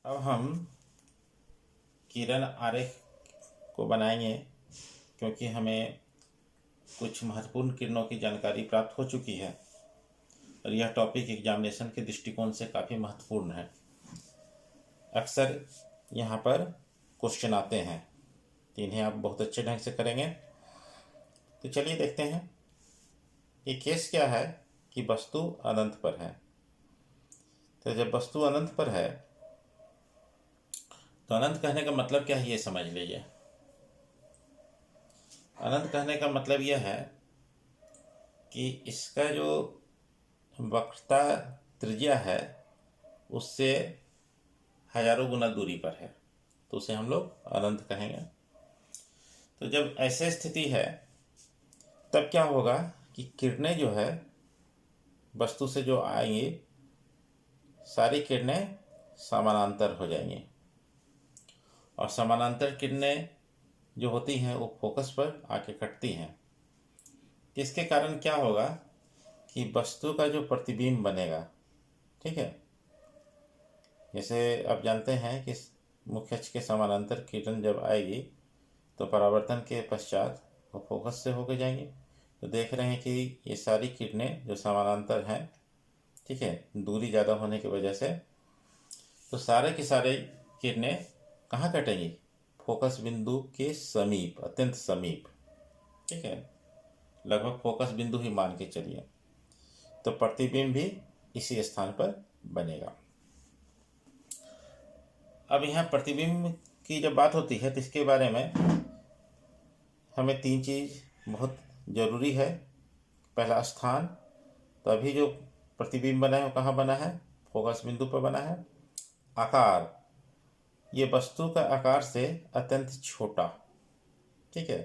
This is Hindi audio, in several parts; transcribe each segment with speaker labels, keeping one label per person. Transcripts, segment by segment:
Speaker 1: अब हम किरण आरेख को बनाएंगे, क्योंकि हमें कुछ महत्वपूर्ण किरणों की जानकारी प्राप्त हो चुकी है और यह टॉपिक एग्जामिनेशन के दृष्टिकोण से काफ़ी महत्वपूर्ण है। अक्सर यहाँ पर क्वेश्चन आते हैं तो इन्हें आप बहुत अच्छे ढंग से करेंगे। तो चलिए देखते हैं। ये केस क्या है कि वस्तु अनंत पर है। तो जब वस्तु अनंत पर है तो अनंत कहने का मतलब क्या है ये समझ लीजिए। अनंत कहने का मतलब यह है कि इसका जो वक्रता त्रिज्या है उससे हजारों गुना दूरी पर है, तो उसे हम लोग अनंत कहेंगे। तो जब ऐसे स्थिति है तब क्या होगा कि किरणें जो है वस्तु से जो आएंगी सारी किरणें समानांतर हो जाएंगी और समानांतर किरणें जो होती हैं वो फोकस पर आके कटती हैं। इसके कारण क्या होगा कि वस्तु का जो प्रतिबिंब बनेगा, ठीक है, जैसे आप जानते हैं कि मुख्य अक्ष के समानांतर किरण जब आएगी तो परावर्तन के पश्चात वो फोकस से होकर जाएंगे। तो देख रहे हैं कि ये सारी किरणें जो समानांतर हैं, ठीक है, दूरी ज़्यादा होने की वजह से तो सारे की सारे किरणें कहाँ कटेंगी? फोकस बिंदु के समीप, अत्यंत समीप, ठीक है, लगभग फोकस बिंदु ही मान के चलिए। तो प्रतिबिंब भी इसी स्थान पर बनेगा। अब यहाँ प्रतिबिंब की जब बात होती है तो इसके बारे में हमें तीन चीज़ बहुत ज़रूरी है। पहला स्थान, तो अभी जो प्रतिबिंब बना है वो कहाँ बना है? फोकस बिंदु पर बना है। आकार, ये वस्तु का आकार से अत्यंत छोटा, ठीक है,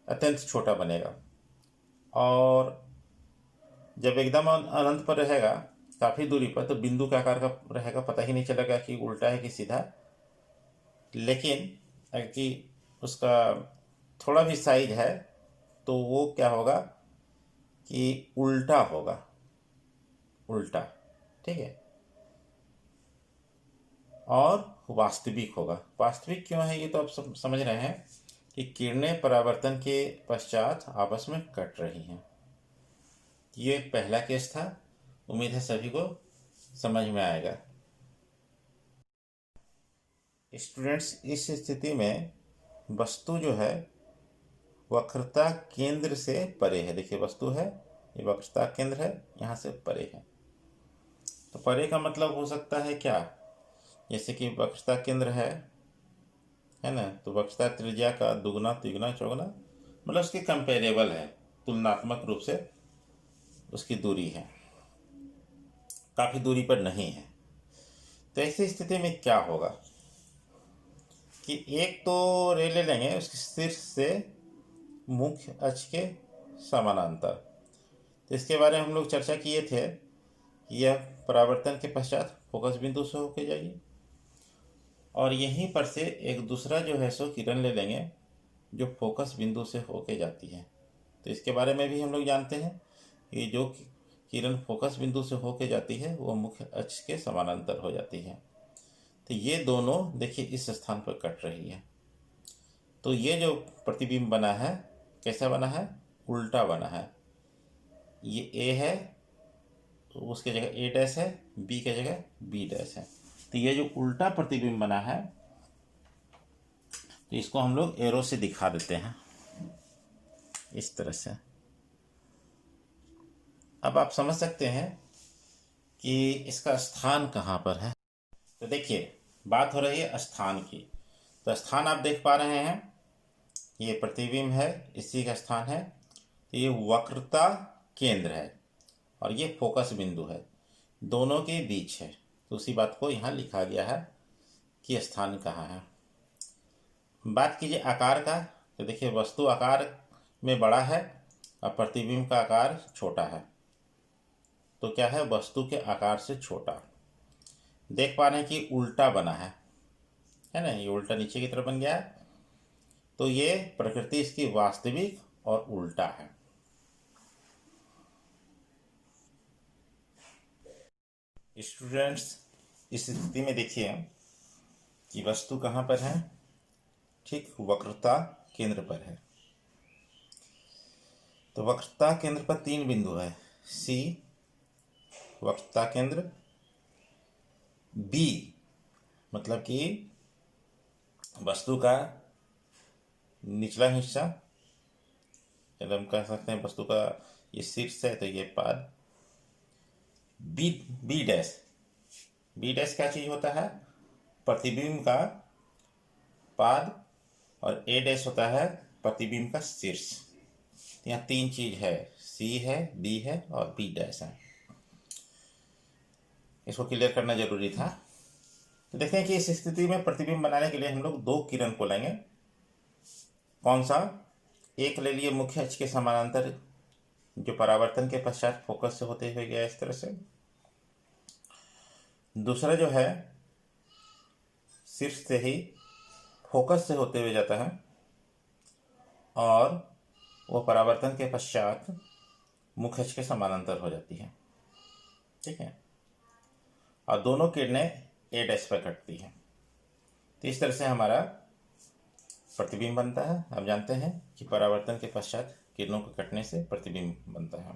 Speaker 1: अत्यंत छोटा बनेगा। और जब एकदम अनंत पर रहेगा काफ़ी दूरी पर तो बिंदु के आकार का रहेगा, पता ही नहीं चलेगा कि उल्टा है कि सीधा। लेकिन अगर कि उसका थोड़ा भी साइज है तो वो क्या होगा कि उल्टा होगा, उल्टा, ठीक है, और वास्तविक होगा। वास्तविक क्यों है ये तो आप समझ रहे हैं कि किरणें परावर्तन के पश्चात आपस में कट रही हैं। ये पहला केस था, उम्मीद है सभी को समझ में आएगा। स्टूडेंट्स, इस स्थिति में वस्तु जो है वक्रता केंद्र से परे है। देखिए वस्तु है, ये वक्रता केंद्र है, यहाँ से परे है। तो परे का मतलब हो सकता है क्या? जैसे कि वक्रता केंद्र है ना, तो वक्रता त्रिज्या का दुगना तिगुना चौगुना, मतलब उसके कंपेरेबल है, तुलनात्मक रूप से उसकी दूरी है, काफ़ी दूरी पर नहीं है। तो ऐसी स्थिति में क्या होगा कि एक तो रे ले लेंगे उसके शीर्ष से मुख्य अक्ष के समानांतर। तो इसके बारे में हम लोग चर्चा किए थे कि यह परावर्तन के पश्चात फोकस बिंदु से होकर जाएगी और यहीं पर से एक दूसरा जो है सो किरण ले लेंगे जो फोकस बिंदु से होके जाती है। तो इसके बारे में भी हम लोग जानते हैं कि जो किरण फोकस बिंदु से होके जाती है वो मुख्य अक्ष के समानांतर हो जाती है। तो ये दोनों देखिए इस स्थान पर कट रही है। तो ये जो प्रतिबिंब बना है कैसा बना है? उल्टा बना है। ये ए है तो उसके जगह ए डैश है, बी के जगह बी डैश है। तो ये जो उल्टा प्रतिबिंब बना है तो इसको हम लोग एरो से दिखा देते हैं इस तरह से। अब आप समझ सकते हैं कि इसका स्थान कहाँ पर है। तो देखिए बात हो रही है स्थान की। तो स्थान आप देख पा रहे हैं, ये प्रतिबिंब है, इसी का स्थान है। तो ये वक्रता केंद्र है और ये फोकस बिंदु है, दोनों के बीच है। तो उसी बात को यहाँ लिखा गया है कि स्थान कहाँ है। बात कीजिए आकार का, तो देखिए वस्तु आकार में बड़ा है और प्रतिबिंब का आकार छोटा है। तो क्या है? वस्तु के आकार से छोटा। देख पा रहे हैं कि उल्टा बना है ना, ये उल्टा नीचे की तरफ बन गया है। तो ये प्रकृति इसकी वास्तविक और उल्टा है। स्टूडेंट्स, इस स्थिति में देखिए कि वस्तु कहाँ पर है, ठीक वक्रता केंद्र पर है। तो वक्रता केंद्र पर 3 बिंदु है, C वक्रता केंद्र, B मतलब कि वस्तु का निचला हिस्सा, मतलब हम कह सकते हैं वस्तु का ये शीर्ष है तो ये पाद, बी डैश, बी डैश क्या चीज होता है, प्रतिबिंब का पाद, और ए डैश होता है प्रतिबिंब का शीर्ष। यहाँ 3 चीज है, सी है, बी है और बी डैश है। इसको क्लियर करना जरूरी था। तो देखें कि इस स्थिति में प्रतिबिंब बनाने के लिए हम लोग 2 किरण को लेंगे। कौन सा, एक ले लिए मुख्य अक्ष के समानांतर जो परावर्तन के पश्चात फोकस से होते हुए गया इस तरह से। दूसरा जो है शीर्ष से ही फोकस से होते हुए जाता है और वो परावर्तन के पश्चात मुख्य अक्ष के समानांतर हो जाती है, ठीक है, और दोनों किरणें ए डैश पर कटती हैं। तो इस तरह से हमारा प्रतिबिंब बनता है। अब जानते हैं कि परावर्तन के पश्चात किरणों के कटने से प्रतिबिंब बनता है,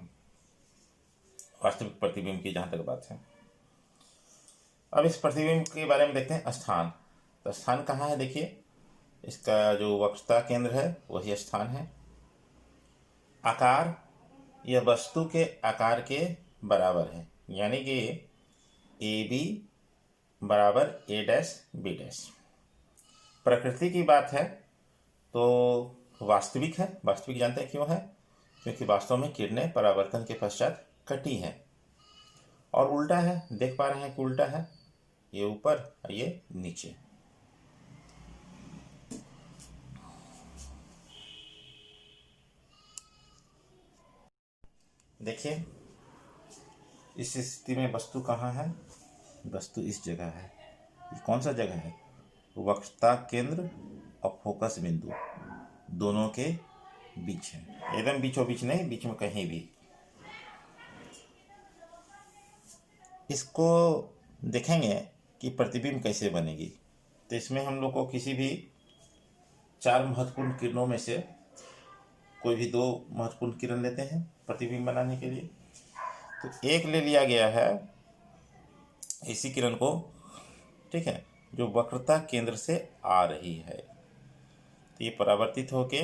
Speaker 1: वास्तविक प्रतिबिंब की जहाँ तक बात है। अब इस प्रतिबिंब के बारे में देखते हैं स्थान। तो स्थान कहाँ है, देखिए इसका जो वक्रता केंद्र है वही स्थान है। आकार, यह वस्तु के आकार के बराबर है, यानी कि ए बी बराबर ए डैश बी डैश। प्रकृति की बात है तो वास्तविक है। वास्तविक जानते हैं क्यों है, क्योंकि वास्तव में किरणें परावर्तन के पश्चात कटी हैं। और उल्टा है, देख पा रहे हैं कि उल्टा है, ये ऊपर और ये नीचे। देखिए इस स्थिति में वस्तु कहाँ है, वस्तु इस जगह है। ये कौन सा जगह है, वक्रता केंद्र और फोकस बिंदु दोनों के बीच है, एकदम बीचों बीच नहीं, बीच में कहीं भी। इसको देखेंगे कि प्रतिबिंब कैसे बनेगी। तो इसमें हम लोग को किसी भी 4 महत्वपूर्ण किरणों में से कोई भी 2 महत्वपूर्ण किरण लेते हैं प्रतिबिंब बनाने के लिए। तो एक ले लिया गया है इसी किरण को, ठीक है, जो वक्रता केंद्र से आ रही है। तो ये परावर्तित होके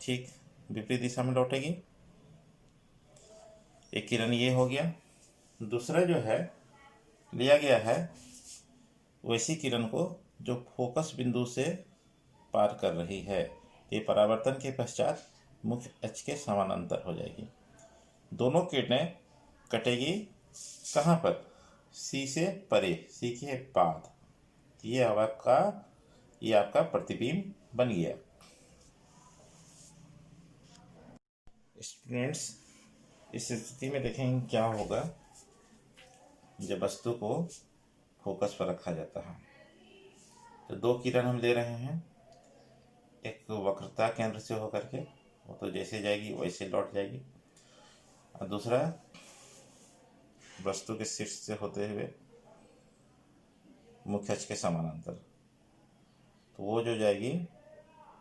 Speaker 1: ठीक विपरीत दिशा में लौटेगी। एक किरण ये हो गया। दूसरा जो है लिया गया है वैसी किरण को जो फोकस बिंदु से पार कर रही है। ये परावर्तन के पश्चात मुख्य अक्ष के समानांतर हो जाएगी। दोनों किरणें कटेगी कहाँ पर, सी से परे, सी के बाद। ये आपका प्रतिबिंब बन गया। स्टूडेंट्स इस स्थिति में देखेंगे क्या होगा जब वस्तु को फोकस पर रखा जाता है। तो 2 किरण हम ले रहे हैं, एक वक्रता केंद्र से होकर के, वो तो जैसे जाएगी वैसे लौट जाएगी, और दूसरा वस्तु के शीर्ष से होते हुए मुख्य अक्ष के समानांतर। तो वो जो जाएगी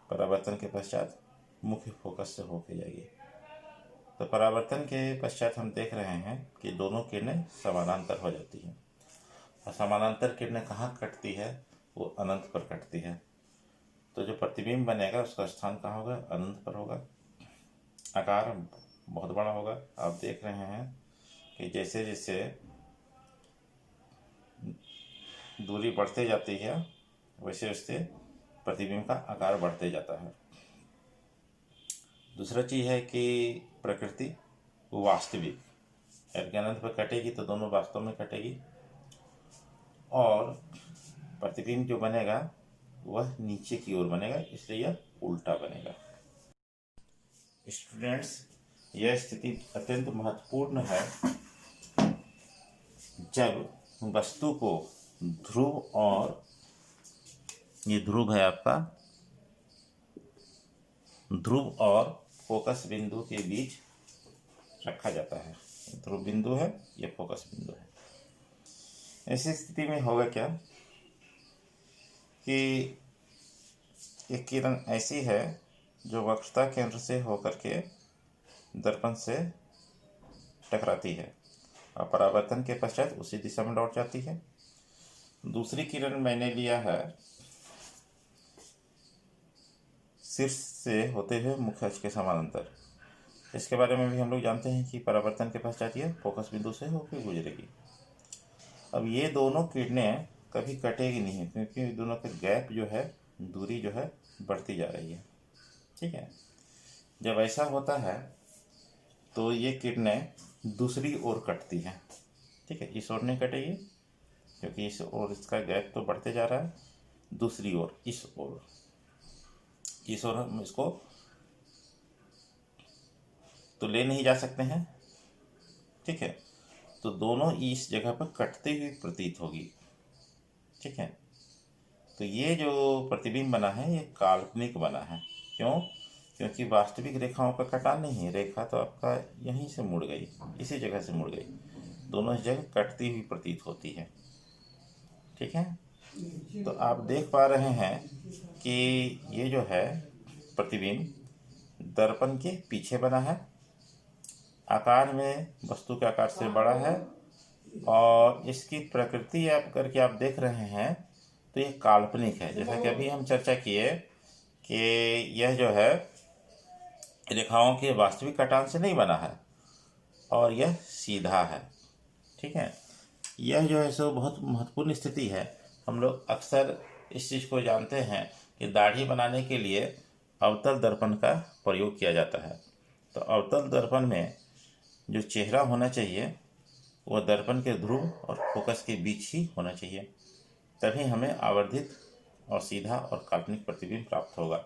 Speaker 1: परावर्तन के पश्चात मुख्य फोकस से होके जाएगी। तो परावर्तन के पश्चात हम देख रहे हैं कि दोनों किरणें समानांतर हो जाती हैं। और समानांतर किरणें कहाँ कटती है, वो अनंत पर कटती है। तो जो प्रतिबिंब बनेगा उसका स्थान कहाँ होगा, अनंत पर होगा। आकार बहुत बड़ा होगा। आप देख रहे हैं कि जैसे जैसे दूरी बढ़ते जाती है वैसे वैसे प्रतिबिंब का आकार बढ़ते जाता है। दूसरा चीज़ है कि प्रकृति वास्तविक, यानी अनंत पर कटेगी तो दोनों वास्तव में कटेगी, और प्रतिबिंब जो बनेगा वह नीचे की ओर बनेगा, इसलिए यह उल्टा बनेगा। स्टूडेंट्स यह स्थिति अत्यंत महत्वपूर्ण है जब वस्तु को ध्रुव, और ये ध्रुव है आपका, ध्रुव और फोकस बिंदु के बीच रखा जाता है। ध्रुव बिंदु है, ये फोकस बिंदु है। ऐसी स्थिति में होगा क्या कि एक किरण ऐसी है जो वक्रता केंद्र से होकर के दर्पण से टकराती है और परावर्तन के पश्चात उसी दिशा में लौट जाती है। दूसरी किरण मैंने लिया है शीर्ष से होते हुए मुख्य अक्ष के समानांतर। इसके बारे में भी हम लोग जानते हैं कि परावर्तन के पश्चात ये फोकस बिंदु से होकर गुजरेगी। अब ये दोनों किरणें कभी कटेगी नहीं, क्योंकि दोनों के गैप जो है, दूरी जो है, बढ़ती जा रही है। ठीक है, जब ऐसा होता है तो ये किरणें दूसरी ओर कटती हैं। ठीक है, इस ओर नहीं कटेगी क्योंकि इस ओर इसका गैप तो बढ़ते जा रहा है। दूसरी ओर, इस ओर हम इसको तो ले नहीं जा सकते हैं। ठीक है, तो दोनों इस जगह पर कटती हुई प्रतीत होगी। ठीक है, तो ये जो प्रतिबिंब बना है ये काल्पनिक बना है। क्यों? क्योंकि वास्तविक रेखाओं का कटा नहीं है, रेखा तो आपका यहीं से मुड़ गई, इसी जगह से मुड़ गई, दोनों इस जगह कटती हुई प्रतीत होती है। ठीक है, तो आप देख पा रहे हैं कि ये जो है प्रतिबिंब दर्पण के पीछे बना है, आकार में वस्तु के आकार से बड़ा है, और इसकी प्रकृति आप करके आप देख रहे हैं तो ये काल्पनिक है। जैसा कि अभी हम चर्चा किए कि यह जो है रेखाओं के वास्तविक कटान से नहीं बना है और यह सीधा है। ठीक है, यह जो है सो बहुत महत्वपूर्ण स्थिति है। हम लोग अक्सर इस चीज़ को जानते हैं कि दाढ़ी बनाने के लिए अवतल दर्पण का प्रयोग किया जाता है। तो अवतल दर्पण में जो चेहरा होना चाहिए वह दर्पण के ध्रुव और फोकस के बीच ही होना चाहिए, तभी हमें आवर्धित और सीधा और काल्पनिक प्रतिबिंब प्राप्त होगा।